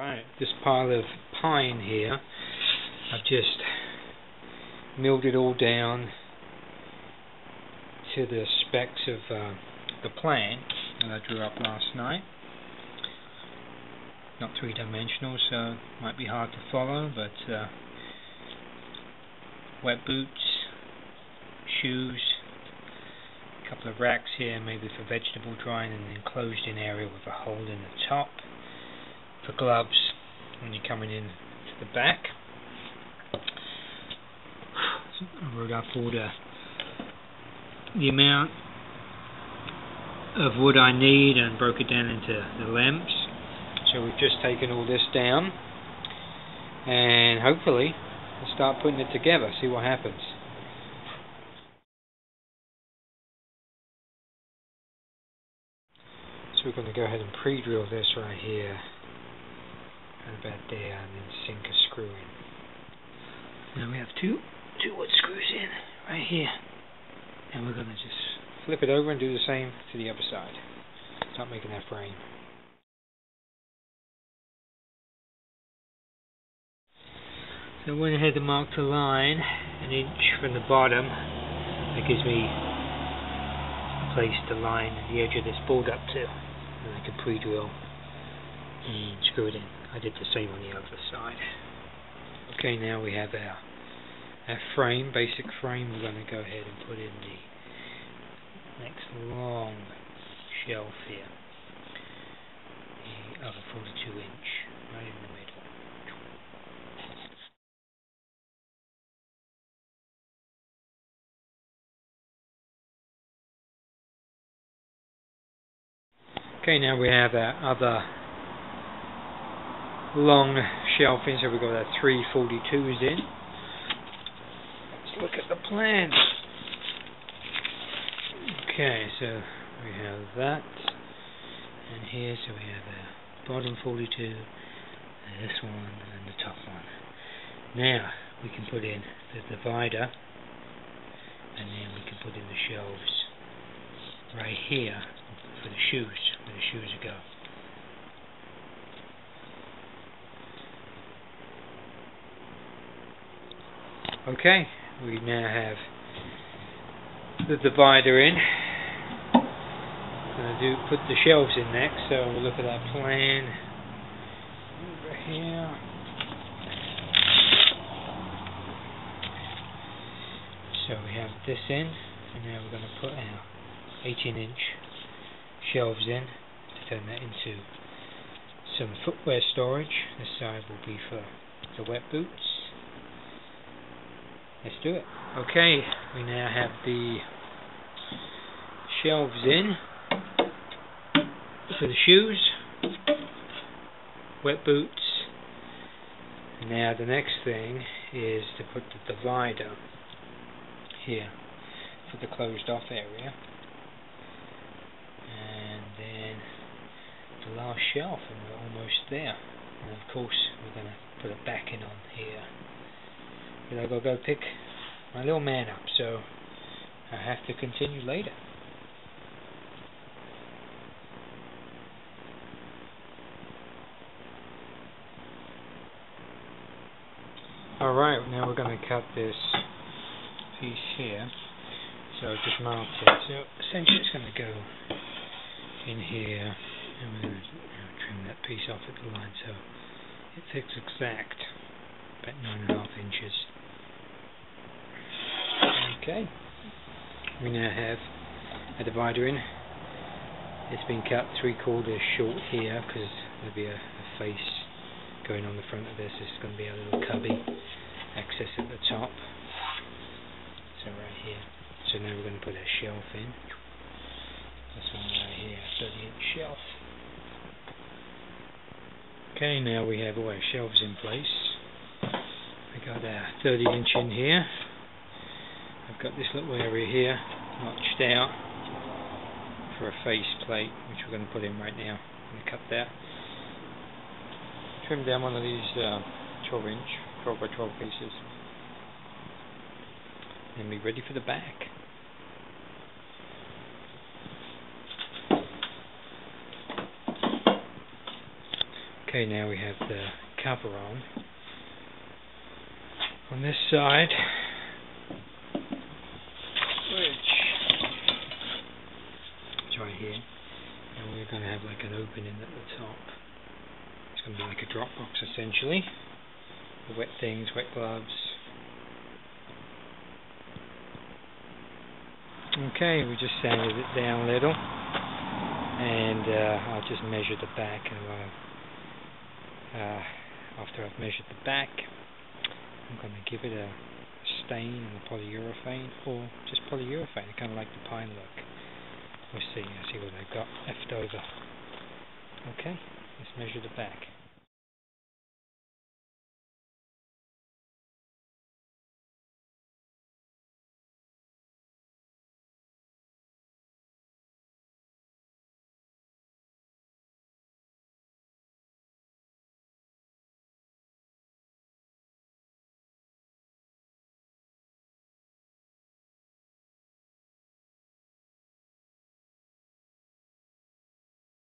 Right, this pile of pine here, I've just milled it all down to the specs of the plan that I drew up last night. Not three-dimensional, so might be hard to follow, but wet boots, shoes, a couple of racks here maybe for vegetable drying, and an enclosed-in area with a hole in the top for gloves when you're coming in to the back. So I wrote up all the amount of wood I need and broke it down into the lengths. So we've just taken all this down, and hopefully we'll start putting it together, see what happens. So we're going to go ahead and pre-drill this right here, and about there, and then sink a screw in. Now we have two wood screws in right here, and we're going to just flip it over and do the same to the other side. Start making that frame. So I went ahead and marked a line an inch from the bottom. That gives me a place to line the edge of this board up to, and I can pre-drill and screw it in. I did the same on the other side. Okay, now we have our frame, basic frame. We're going to go ahead and put in the next long shelf here, the other 42 inch, right in the middle. Okay, now we have our other long shelving, so we've got our 3 42s in. Let's look at the plan. Okay, so we have that, and here, so we have our bottom 42, this one, and the top one. Now we can put in the divider, and then we can put in the shelves right here for the shoes, where the shoes go. Okay, we now have the divider in. I'm going to put the shelves in next, so we'll look at our plan over here. So we have this in, and now we're going to put our 18-inch shelves in to turn that into some footwear storage. This side will be for the wet boots. Let's do it. Okay, we now have the shelves in for the shoes, wet boots. Now the next thing is to put the divider here for the closed off area, and then the last shelf, and we're almost there. And of course we're going to put a backing on here, but I've got to go pick my little man up, so I have to continue later. Alright, now we're going to cut this piece here, so just mark it. So essentially it's going to go in here, and we're going to trim that piece off at the line so it fits exact, about 9.5 inches. Okay, we now have a divider in. It's been cut 3/4 short here because there'll be a face going on the front of this. It's going to be a little cubby access at the top. So right here. So now we're going to put a shelf in. This one right here, 30-inch shelf. Okay, now we have all our shelves in place. We got our 30-inch in here. I've got this little area here notched out for a face plate, which we're going to put in right now. I'm going to cut that. Trim down one of these 12-inch, 12 by 12 pieces, and be ready for the back. Okay, now we have the cover on this side, which is right here, and we're going to have like an opening at the top. It's going to be like a drop box essentially, for wet things, wet gloves. Okay, we just sanded it down a little, and I'll just measure the back, and after I've measured the back, I'm going to give it a stain on the polyurethane, or just polyurethane, kind of like the pine look. We'll see what I've got left over. Okay, let's measure the back.